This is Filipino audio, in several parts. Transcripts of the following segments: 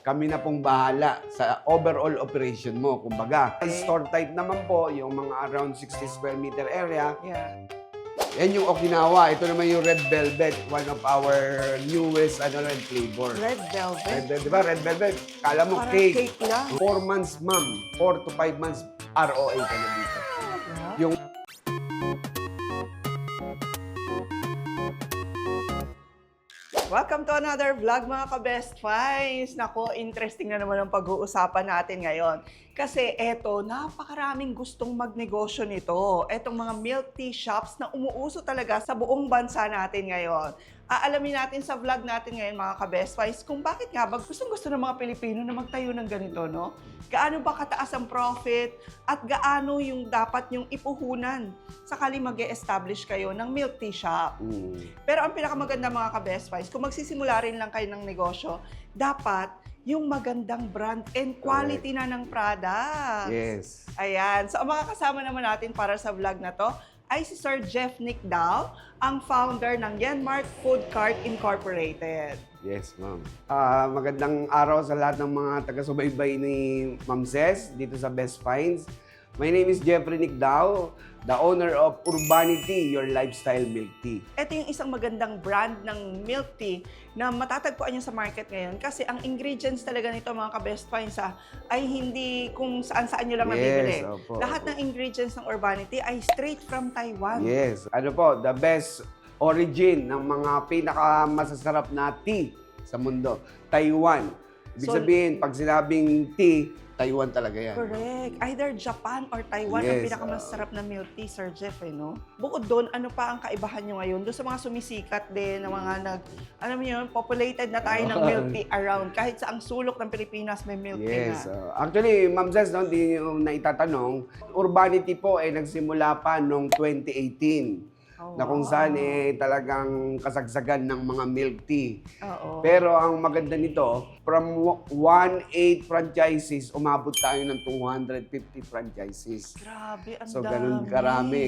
kami na pong bahala sa overall operation mo. Kumbaga, store type naman po, yung mga around 60 square meter area. Yeah. Yan yung Okinawa. Ito naman yung Red Velvet, one of our newest red flavor. Red velvet. Di ba? Red Velvet. Kala mo Parang cake. cake lang. 4 months, ma'am. 4 to 5 months ROA ka na dito. Yung Welcome to another vlog mga ka-best finds. Nako, interesting na naman ang pag-uusapan natin ngayon. Kasi eto, napakaraming gustong magnegosyo nito. Etong mga milk tea shops na umuuso talaga sa buong bansa natin ngayon. Aalamin natin sa vlog natin ngayon mga ka-best finds kung bakit nga ba gustong-gusto ng mga Pilipino na magtayo ng ganito, no? Gaano ba kataas ang profit at gaano yung dapat yung ipuhunan sakali mag-e-establish kayo ng milk tea shop. Pero ang pinakamaganda mga ka-best finds, kung magsisimula rin lang kayo ng negosyo, dapat yung magandang brand and quality na ng products. yes. Ayan. So, ang mga kasama naman natin para sa vlog na to ay si Sir Jeff Nick Dao, ang founder ng Yanmark Food Cart Incorporated. Yes, ma'am. Magandang araw sa lahat ng mga taga-subaybay ni Ma'am Ces dito sa Best Finds. My name is Jeffrey Nick Dao, the owner of Urbanity, your lifestyle milk tea. Ito yung isang magandang brand ng milk tea na matatagpuan nyo sa market ngayon kasi ang ingredients talaga nito mga ka-best finds ay hindi kung saan-saan nyo lang nabibili. Opo, Lahat ng ingredients ng Urbanity ay straight from Taiwan. Yes. Ano po, the best origin ng mga pinakamasasarap na tea sa mundo, Taiwan. Ibig So, sabihin, pag sinabing tea, Taiwan talaga yan. Correct. Either Japan or Taiwan ang Yes, pinakamasarap na milk tea, Sir Jeff, no? Bukod doon, ano pa ang kaibahan nyo ngayon? Doon sa mga sumisikat din, na mga alam mo yun, populated na tayo ng milk tea around. Kahit sa ang sulok ng Pilipinas, may milk tea Yes. na. Actually, Ma'am Ces, no, hindi nyo naitatanong, Urbanity po ay nagsimula pa noong 2018. Oh, Na kung wow. saan talagang kasagsagan ng mga milk tea. Oo. Pero ang maganda nito, from 1-8 franchises, umabot tayo ng 250 franchises. Grabe, ang So, dami.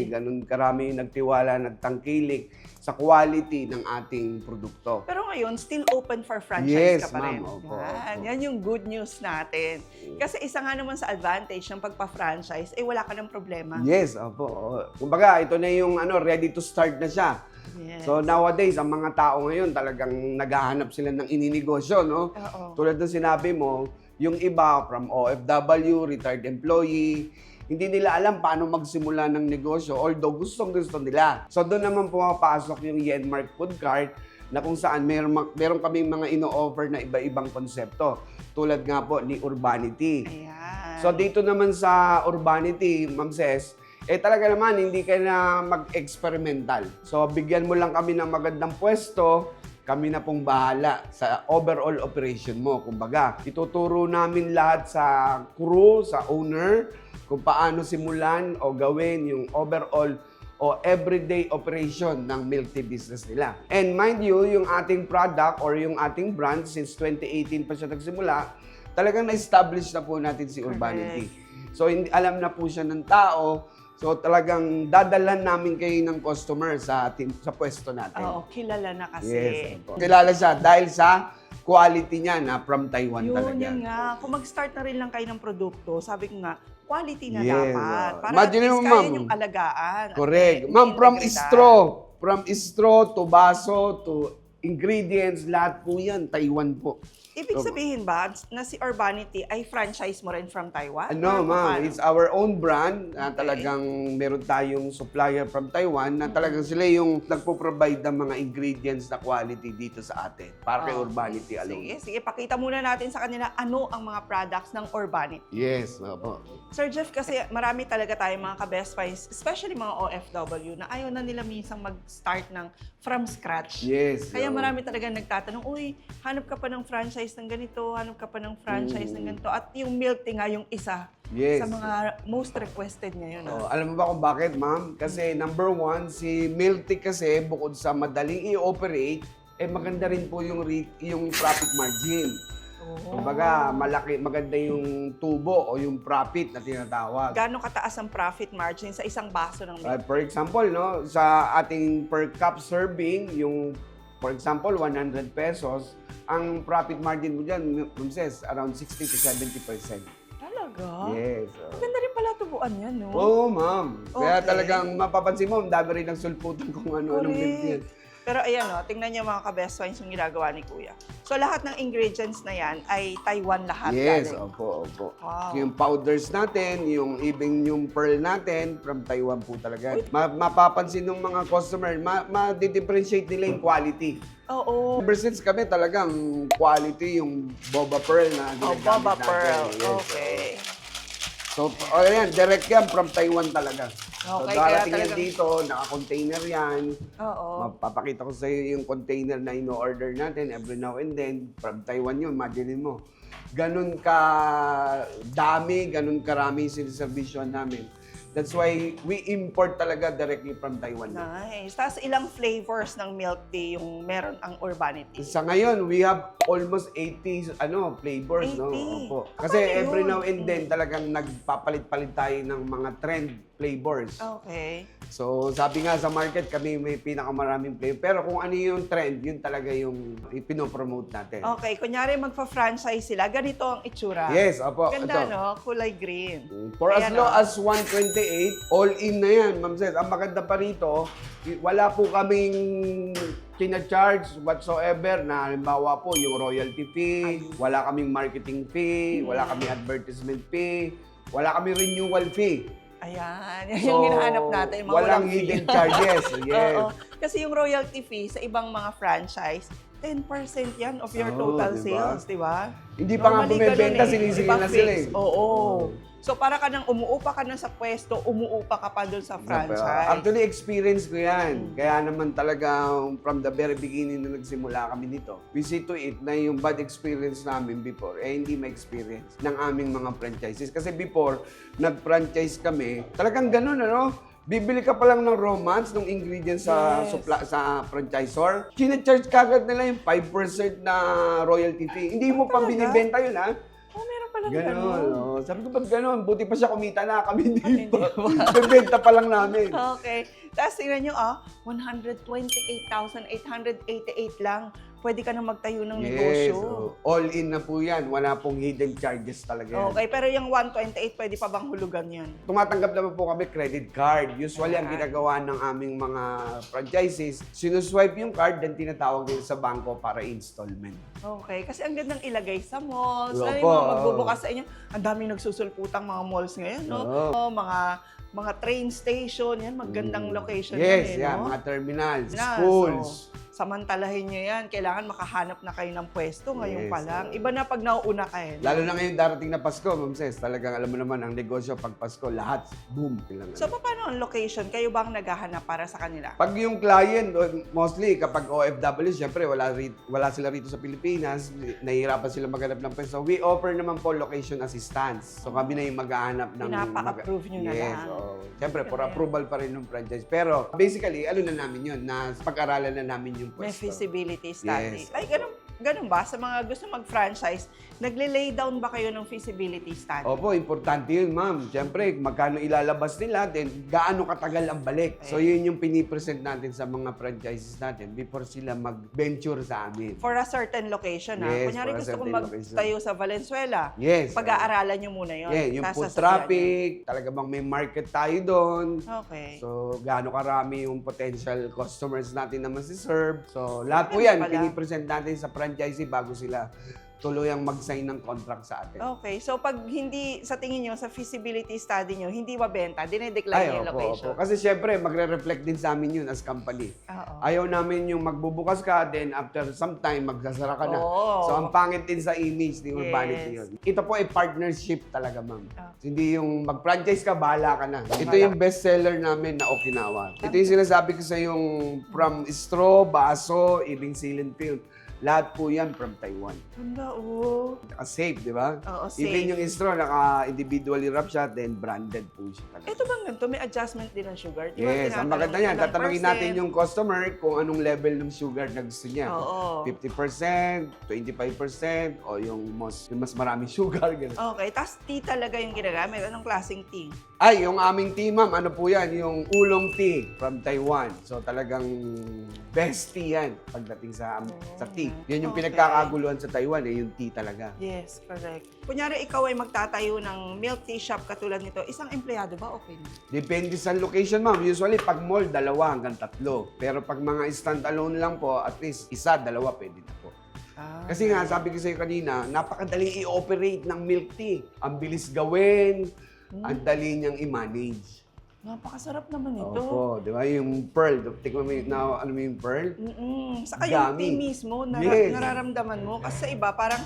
ganun karami yung nagtiwala, nagtangkilik sa quality ng ating produkto. Pero ngayon, still open for franchise Yes, ka pa rin. ma'am. Opo, Yan, opo. yan yung good news natin. Kasi isa nga naman sa advantage ng pagpa-franchise, wala ka ng problema. Yes, opo. Kumbaga, ito na yung ready to start na siya. Yes. So nowadays, ang mga tao ngayon talagang naghahanap sila ng ininegosyo, no? Oo. Tulad ng sinabi mo, yung iba from OFW, retired employee, hindi nila alam paano magsimula ng negosyo, although gustong-gusto nila. So doon naman pumapasok yung Yanmark Food Cart na kung saan meron kaming mga ino-offer na iba-ibang konsepto. Tulad nga po ni Urbanity. Ayan. So dito naman sa Urbanity, Ma'am Ces, talaga naman hindi ka na mag-experimental. So bigyan mo lang kami ng magandang pwesto, kami na pong bahala sa overall operation mo. Kumbaga, ituturo namin lahat sa crew, sa owner, kung paano simulan o gawin yung overall o everyday operation ng milk tea business nila. And mind you, yung ating product or yung ating brand, since 2018 pa siya nagsimula, talagang na-establish na po natin si Urbanity. So alam na po siya ng tao. So talagang dadalan namin kayo ng customer sa pwesto natin. Oo, kilala na kasi. Yes. Opo. Kilala siya dahil sa quality niya na from Taiwan talaga. Yun nga. Kung mag-start na rin lang kayo ng produkto, sabi ko nga, quality na Yes, dapat. oo. Para Imagine at least mo, kaya ma'am. yung alagaan. at Correct. may Ma'am, from integridad. straw to baso to ingredients, lahat po yan, Taiwan po. Ibig sabihin ba na si Urbanity ay franchise mo rin from Taiwan? Ano, Or ma'am, paano? it's our own brand na Okay. talagang meron tayong supplier from Taiwan na talagang sila yung nagpo-provide ng mga ingredients na quality dito sa atin para kay Okay. Urbanity alone. Sige, pakita muna natin sa kanila ano ang mga products ng Urbanity. Yes, opo. Sir Jeff, kasi marami talaga tayong mga ka-best finds, especially mga OFW, na ayaw na nila minsang mag-start ng from scratch. Yes. Kaya oo. marami talaga nagtatanong, uy, hanap ka pa ng franchise ng ganito, hanap ka pa ng franchise ng ganito. At yung milk tea nga yung isa Yes. sa mga most requested ngayon. Oh, alam mo ba kung bakit, ma'am? Kasi number one, si milk tea kasi bukod sa madaling i-operate, maganda rin po yung profit margin. Kumbaga, maganda yung tubo o yung profit na tinatawag. Gaano kataas ang profit margin sa isang baso ng milk? For example, no, sa ating per cup serving, yung for example, 100 pesos, ang profit margin mo dyan, Ma'am Ses, around 60 to 70%. Talaga? Yes. Maganda rin pala tubuan yan, no? Oo, ma'am. Kaya Okay. talagang mapapansin mo, ang dami rin ng sulputan kung ano-anong Correct. build. Pero ayan, no, tingnan niyo mga ka-best finds yung ginagawa ni Kuya. So lahat ng ingredients na yan ay Taiwan lahat. Yes, galing. opo. Wow. Yung powders natin, yung pearl natin, from Taiwan po talaga. Mapapansin ng mga customer, ma-differentiate nila yung quality. Oo. Ever since kami talagang quality yung boba pearl na Oh, ginagamit Boba natin. Pearl. Yes. Okay. So, ayan, direct yan from Taiwan talaga. So, Okay, darating kaya yan talagang- dito, naka-container yan. Oo. Mapapakita ko sa iyo yung container na ino-order natin every now and then. From Taiwan yun, imagine mo. Ganun ka dami, ganun karami yung siniservisyon namin. That's why we import talaga directly from Taiwan. Nice. Tapos ilang flavors ng milk tea yung meron ang Urbanity? Sa ngayon, we have almost 80 flavors, 80? no? Opo. Ah, Kasi paano every yun? now and then talagang nagpapalit-palit tayo ng mga trend flavors. Okay. So, sabi nga sa market, kami may pinakamaraming flavor. Pero kung ano yung trend, yun talaga yung ipinopromote natin. Okay, kunyari magpa-franchise sila, ganito ang itsura. Yes, opo. Ganda, ito. no? Kulay green. For as Ayan, low oh. as 128, all in na yan, Ma'am Seth. Ang maganda pa rito, wala po kaming tina-charge whatsoever na halimbawa po yung royalty fee, wala kaming marketing fee, wala kaming advertisement fee, wala kaming renewal fee. Ayan, yan yung hinahanap natin. Mga walang fee. hidden charges. Yes. Oo. Kasi yung royalty fee sa ibang mga franchise, 10% yan of your Oo, total diba? sales, di ba? Hindi pa nga Normally, bumibenta, ganun sinisingil Iba na sila fix. eh. Oo. So para ka nang umuupa ka na sa pwesto, umuupa ka pa doon sa franchise. Actually, experience ko yan. Kaya naman talaga from the very beginning na nagsimula kami dito, we see to it na yung bad experience namin before, hindi ma-experience ng aming mga franchises. Kasi before, nag-franchise kami, talagang ganun, ano? Bibili ka pa lang ng romance, ng ingredients sa Yes. sa franchisor. Chine-charge kagad nila yung 5% na royalty fee. Hindi mo pa talaga? binibenta yun, ha? Oh, meron pala Ganun. ganun. Oh. Sabi ko, ba't ganun? Buti pa siya kumita na. Kami hindi Hindi pa. pa. Bebenta pa lang namin. Okay. Tapos tingnan nyo, 128,888 lang. Pwede ka na magtayo ng negosyo. So, all in na po yan. Wala pong hidden charges talaga yan. Okay, pero yung 128, pwede pa bang hulugan yan? Tumatanggap naman po kami credit card. Usually, ang Ayan. ginagawa ng aming mga franchises, sinuswipe yung card, then tinatawag din sa bangko para installment. Okay, kasi ang gandang ilagay sa malls. Oo Lalo po, yung mga oo. magbubukas sa inyo, ang daming nagsusulputang mga malls ngayon, no? Oo. Oh, mga train station, yan, magandang location Yes, yan, eh, yeah, no? mga terminals, Na, schools. so, samantalahin nyo yan. Kailangan makahanap na kayo ng pwesto ngayon Yes, pa lang. oo. Iba na pag nauuna kayo. Lalo na ngayon darating na Pasko, Ma'am Ces. Talagang alam mo naman, ang negosyo pag Pasko, lahat, boom. So, paano ang location? Kayo ba ang naghahanap para sa kanila? Pag yung client, mostly kapag OFW, syempre wala sila rito sa Pilipinas, nahihirapan sila maghanap ng pwesto. We offer naman po location assistance. So kami na yung maghahanap ng... Pinapa-approve nyo na yes, lang. oo. Syempre, for Ganun. approval pa rin ng franchise. Pero basically, ano na namin yun, na pag-aralan na namin yung May pwesto. feasibility study. Yes. Ay, ganun ba? Sa mga gusto mag-franchise, nagle-lay down ba kayo ng feasibility study? Opo, importante yun, ma'am. Siyempre, magkano ilalabas nila, then gaano katagal ang balik. So yun yung pinipresent natin sa mga franchises natin before sila mag-venture sa amin. For a certain location, ha? Yes, Kunyari for a gusto kong certain location. magtayo sa Valenzuela. Yes. Pag-aaralan nyo muna yun. Yeah, yung Tapos food sasabihan traffic, talaga bang may market tayo doon. nyo. Okay. So, gaano karami yung potential customers natin na masiserve. So, lahat po Ganun yan, pala. pinipresent natin sa franchisee bago sila tuluyang mag-sign ng contract sa atin. Okay. So, pag hindi, sa tingin nyo, sa feasibility study nyo, hindi mabenta, dinedecline yung location. Kasi syempre, magre-reflect din sa amin yun as company. Oo. Ayaw namin yung magbubukas ka, then after some time, magsasara ka na. Oo. So, ang pangit din sa image ni Urbanity Yes. yun. Ito po ay partnership talaga, ma'am. Ah. Hindi yung mag-franchise ka, bahala ka na. Ito yung bestseller namin na Okinawa. Ito yung sinasabi ko sa yung from straw, baso, ibing sealant film. Lahat po yan from Taiwan. Ganda, oh. Naka-safe, di ba? Oo, safe. Even yung straw, naka-individually wrap siya, then branded po siya talaga. Ito bang ganito, may adjustment din ng sugar. Di ba, Yes, ang tinatanong maganda mo yan. ilang Tatanungin percent? natin yung customer kung anong level ng sugar na gusto niya. Oo. 50%, 25%, o yung mas maraming sugar. Ganun. Okay, tapos tea talaga yung ginagamit. Anong klaseng tea? Ay, yung aming tea, ma'am, ano po yan? Yung oolong tea from Taiwan. So talagang best tea yan pagdating sa tea. Yan yung Okay. pinagkakaguluhan sa Taiwan, yung tea talaga. Yes, correct. Kunyari, ikaw ay magtatayo ng milk tea shop katulad nito, isang empleyado ba okay na? Depende sa location, ma'am. Usually, pag mall, 2 hanggang 3. Pero pag mga stand-alone lang po, at least 1, 2, pwede na po. Kasi nga, sabi ko sa'yo kanina, napakadali i-operate ng milk tea. Ang bilis gawin, ang dali niyang i-manage. Napakasarap naman ito. Opo, di ba? Yung pearl, tikman mo yung, ano mo yung pearl? Saka yung Dami. tea mismo, Yes. nararamdaman mo. Kasi sa iba, parang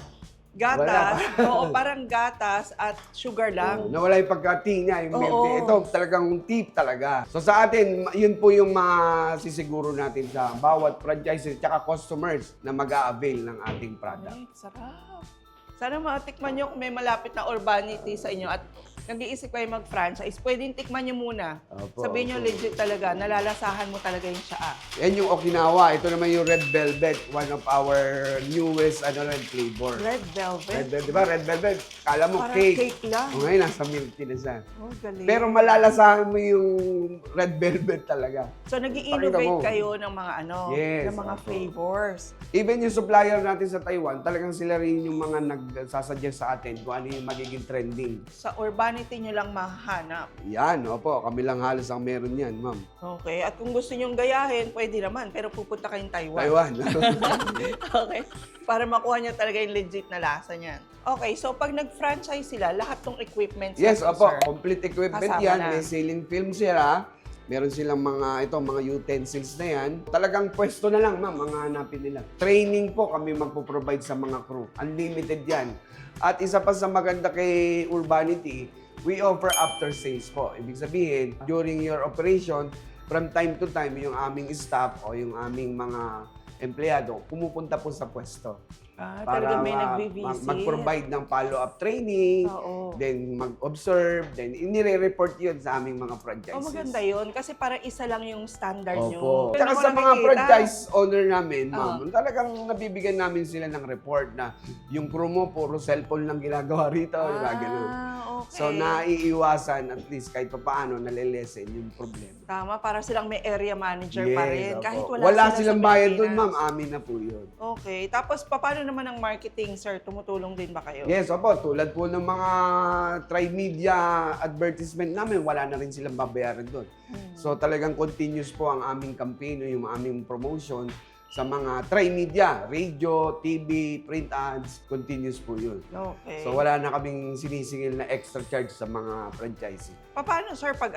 gatas. Oo, parang gatas at sugar lang. Nawala yung pagka-tea niya, yung milk Oo. tea. Ito, talagang tip talaga. So sa atin, yun po yung masisiguro natin sa bawat franchise at customers na mag-a-avail ng ating product. Ay, sarap. Sana matikman nyo kung may malapit na urbanity sa inyo at nag-iisip kayo mag-franchise, pwedeng tikman nyo muna. Opo, Sabihin nyo opo. legit talaga, nalalasahan mo talaga yung tsaa. Yan yung Okinawa. Ito naman yung Red Velvet, one of our newest flavor. Red velvet. Red Velvet, di ba? Red Velvet, kala mo Parang cake. cake lang. O ngayon, nasa milk tea na siya. Oh, galing. Pero malalasahan mo yung Red Velvet talaga. So, Pakita nag-i-innovate mo. kayo ng mga Yes, ng mga opo. flavors. Even yung supplier natin sa Taiwan, talagang sila rin yung mga nagsasuggest sa atin kung ano yung magiging trending. Sa urbanity nyo lang mahanap. Yan, opo, kami lang halos ang meron yan, ma'am. Okay. At kung gusto nyong gayahin, pwede naman. Pero pupunta kayong Taiwan. Taiwan. Okay. Para makuha nyo talaga yung legit na lasa niyan. Okay. So, pag nag-franchise sila, lahat ng equipment Yes, na to, opo, sir, complete equipment kasama yan. na. May ceiling film sila. Meron silang mga utensils na yan. Talagang pwesto na lang, ma'am, ang hanapin nila. Training po kami magpo-provide sa mga crew. Unlimited yan. At isa pa sa maganda kay Urbanity, we offer after sales po. Ibig sabihin, during your operation, from time to time, yung aming staff o yung aming mga empleyado, pumupunta po sa pwesto. Talaga may nagbe-visit. Mag-provide ng follow-up training, Oo. then mag-observe, then inire-report yun sa aming mga franchises. Oh, maganda yun. Kasi para isa lang yung standard Opo. nyo. Tsaka Ako sa mga nakikita. franchise owner namin, ma'am, talagang nabibigyan namin sila ng report na yung crew mo, puro cellphone lang ginagawa rito, yung mga ganun. Okay. So, naiiwasan at least kahit pa paano nalilesen yung problema. Tama, para silang may area manager pa rin. opo. Kahit wala sila silang sa bayad doon, Pilipinas. ma'am. Amin na po yun. Okay. Tapos, paano naman ang marketing, sir? Tumutulong din ba kayo? Yes, opo. Tulad po ng mga tri-media advertisement namin, wala na rin silang babayaran doon. So talagang continuous po ang aming campaign, yung aming promotion sa mga tri-media, radio, TV, print ads, continuous po yun. Okay. So wala na kaming sinisingil na extra charge sa mga franchisee. Paano, sir, pag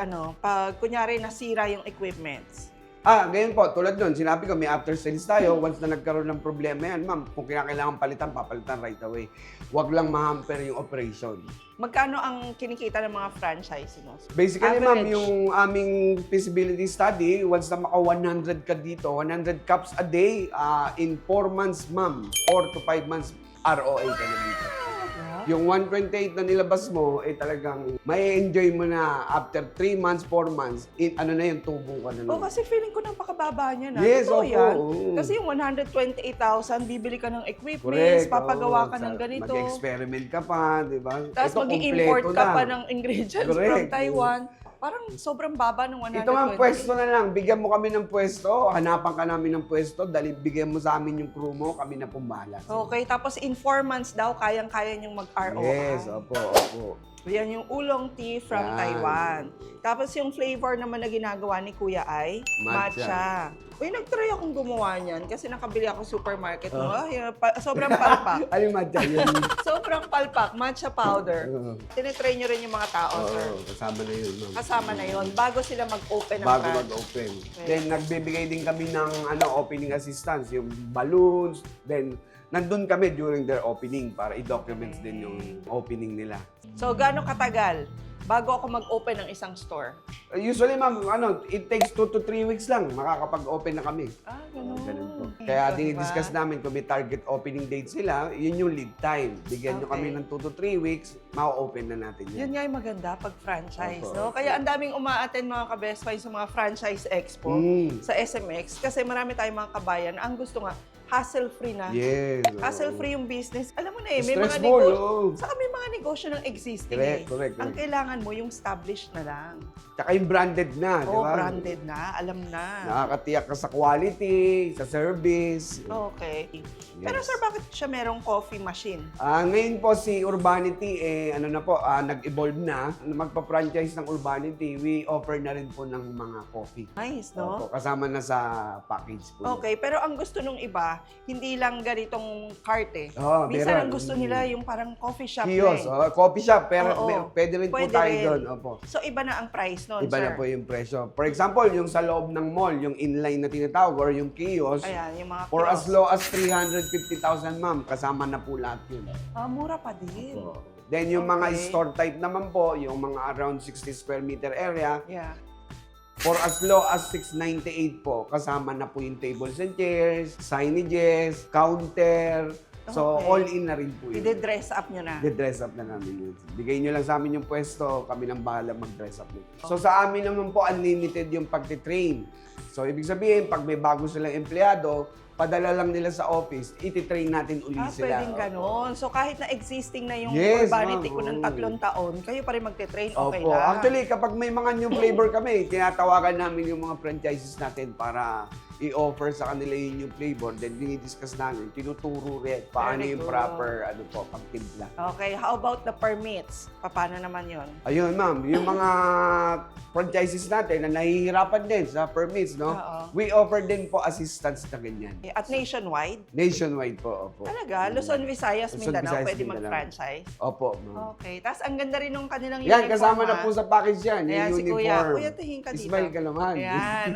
kunyari nasira yung equipments? Ngayon po, tulad nun, sinabi ko may after sales tayo. Once na nagkaroon ng problema yan, ma'am, kung kinakailangan palitan, papalitan right away. Huwag lang ma-hamper yung operation. Magkano ang kinikita ng mga franchisee mo? Basically, ma'am, Average. yung aming feasibility study, once na maka 100 ka dito, 100 cups a day, in 4 months, ma'am, 4 to 5 months, ROA ka na dito. Yung 128 na nilabas mo, talagang may enjoy mo na after 3 months, 4 months, ano na yung tubo ka na. Oh, kasi feeling ko napakababa niya na. Yes, Totoo opo, yan. oo. Kasi yung 128,000, bibili ka ng equipments, papagawa ka ng ganito. Mag-experiment ka pa, di ba? Tapos Ito, mag-i-import kompleto ka na. pa ng ingredients from Correct. Taiwan. Parang sobrang baba ng 128. Ito nga, pwesto na lang. Bigyan mo kami ng pwesto, hanapan ka namin ng pwesto, dali bigyan mo sa amin yung crew mo, kami na pumbala. Okay, tapos in 4 months daw, kayang-kaya niyong mag-ROI. Yes, opo. Yan yung oolong tea from Yan. Taiwan. Tapos yung flavor naman na ginagawa ni Kuya ay Matcha. Uy, nag-try akong gumawa niyan kasi nakabili ako sa supermarket mo. Sobrang palpak. Ano yung matcha? Yun. Sobrang palpak. Matcha powder. Oo. Tinitry nyo rin yung mga tao, sir. Oo, kasama na yun, ma'am. Kasama na yon bago sila mag-open ng Bago brand. mag-open. Then, nagbibigay din kami ng opening assistance, yung balloons. Then, nandun kami during their opening para i-document din yung opening nila. So, gaano katagal bago ako mag-open ng isang store? Usually, ma'am, it takes 2 to 3 weeks lang makakapag-open na kami. Ganun. Ganun po. Kaya So, dinidiscuss namin kung may target opening date sila, yun yung lead time. Bigyan nyo kami Okay. ng 2 to 3 weeks, ma-open na natin Yun yan. nga yung maganda pag franchise, Opo, no? opo. Kaya ang daming uma-attend mga ka-best friends sa mga franchise expo sa SMX kasi marami tayong mga kabayan ang gusto nga hassle-free na. Yes. Hassle-free yung business. Alam mo na may mga Stressful, negosyo. Saka may mga negosyo ng existing Correct. Ang kailangan mo yung established na lang. Tsaka yung branded na, di ba? Branded na, alam na. Nakakatiyak ka sa quality, sa service. Okay. Yes. Pero sir, bakit siya merong coffee machine? Ngayon po si Urbanity, nag-evolve na. Magpa-franchise ng Urbanity, we offer na rin po ng mga coffee. Nice, no? Opo, kasama na sa package po. Okay, pero ang gusto nung iba, hindi lang ganitong cart eh. Oo, Minsan meron. ang gusto nila yung parang coffee shop Kiosk, na eh. coffee shop, pero Oo. pwede rin po Pwede tayo rin. doon. Opo. So iba na ang price nun, Iba sir. na po yung presyo. For example, yung sa loob ng mall, yung inline na tinatawag or yung kiosk, Ayan, yung mga for as kiosk. low as 350,000, ma'am, kasama na po lahat yun. Mura pa din. Then yung mga Okay. store type naman po, yung mga around 60 square meter area, Yeah. for as low as 698 po, kasama na po yung tables and chairs, signages, counter. So, Okay. all in na rin po yun. I-dress up nyo na. I-dress up na namin yun. Bigay nyo lang sa amin yung pwesto, kami lang bahala mag-dress up yun. So, sa amin naman po, unlimited yung pagtitrain. So, ibig sabihin, pag may bago silang empleyado, padala lang nila sa office, iti-train natin uli sila. Pwedeng ganon. So kahit na existing na yung Yes, Urbanity ma'am. ko ng 3 taon, kayo pa rin magte-train, okay Opo. lang. Actually, kapag may mga new flavor kami, tinatawagan namin yung mga franchises natin para i-offer sa kanila yung new flavor. Then, dinidiscuss namin, tinuturo rin paano Very yung good. proper pagtimpla. Okay, how about the permits? Paano naman yon? Ayun, ma'am. Yung mga franchises natin na nahihirapan din sa permits, no? Oo. We offer din po assistance na ganyan. At nationwide? Nationwide po, opo. Talaga? Luzon, Visayas, Luzon, Mindanao, Visayas, pwede Mindanao. mag-franchise? Opo, ma'am. Okay. Tapos ang ganda rin nung kanilang Yan, uniform. kasama na ha? po sa package yan. Ayan, Yung si uniform. Kuya. Kuya, tingin ka dito. Smile ka naman. Ayan.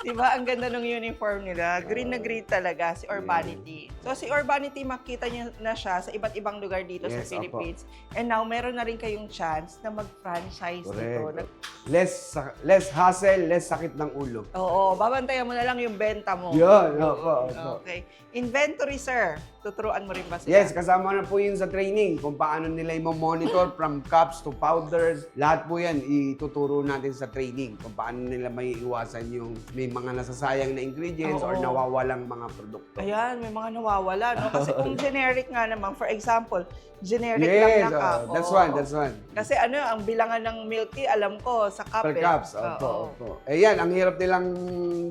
Diba? Ang ganda ng uniform nila. Green na green talaga, si Urbanity. So, si Urbanity, makita niyo na siya sa iba't ibang lugar dito sa Yes, Philippines. And now, meron na rin kayong chance na mag-franchise dito. Correct. Less hassle, less sakit ng ulo. Oo, babantayan mo na lang yung benta mo. Yun, opo. Okay. Inventory, sir. Tuturuan mo rin ba sila? Yes, kasama na po yun sa training kung paano nila i-monitor from cups to powders. Lahat po yan ituturo natin sa training kung paano nila may iwasan yung may mga nasasayang na ingredients or Oo. nawawalang mga produkto. Ayan, may mga nawawala, no? Kasi kung generic nga naman, for example, generic Yes, lang na cup. that's Oo. one. Kasi ang bilangan ng milk tea, alam ko, sa cup Per eh. cups, opo. Eh yan, ang hirap nilang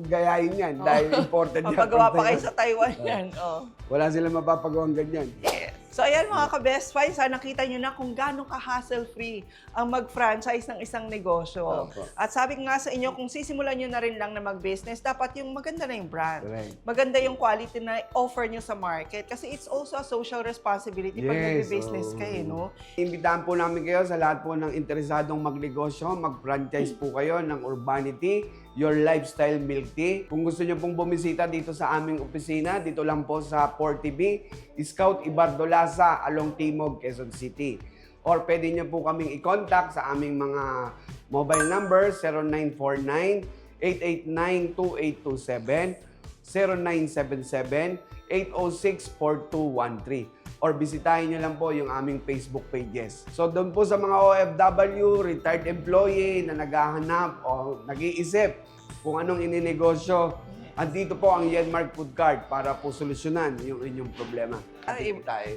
gayahin yan dahil imported yan. Mapagawa from pa kayo Taiwan. sa Taiwan yan. Oh. Wala silang mapapagawang ganyan. Yes. So ayan mga ka-best finds, nakita nyo na kung gaano ka-hassle-free ang mag-franchise ng isang negosyo. Opo. At sabi ko nga sa inyo, kung sisimulan nyo na rin lang na mag-business, dapat yung maganda na yung brand. Correct. Maganda yung quality na offer nyo sa market. Kasi it's also a social responsibility pag Yes, nag-business oo. kayo, no? Imbitahan po namin kayo sa lahat po ng interesadong magnegosyo, mag-franchise po kayo ng Urbanity, Your Lifestyle Milk Tea. Kung gusto nyo pong bumisita dito sa aming opisina, dito lang po sa 4TV, Scout Ibardolaza, along Timog, Quezon City. Or pwede nyo po kaming i-contact sa aming mga mobile number 0949-889-2827, 0977-806-4213. Or bisitahin nyo lang po yung aming Facebook pages. So doon po sa mga OFW, retired employee na naghahanap o nag-iisip kung anong ininegosyo, andito po ang Yenmark Food Cart para po solusyonan yung inyong problema.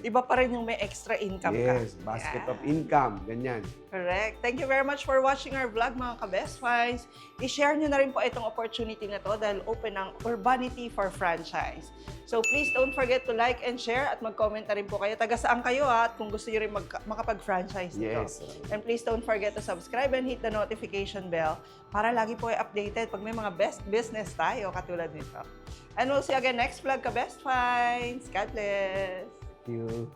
Iba pa rin yung may extra income ka. Yes, basket Yeah. of income, ganyan. Correct. Thank you very much for watching our vlog, mga ka-best finds. I-share nyo na rin po itong opportunity na to dahil open ang Urbanity for Franchise. So please don't forget to like and share at mag-comment na rin po kayo. Taga saan kayo at kung gusto nyo rin makapag-franchise nito. Yes. And please don't forget to subscribe and hit the notification bell para lagi po ay updated pag may mga best business tayo katulad nito. And we'll see you again next vlog, ka-best finds. God bless! Thank you.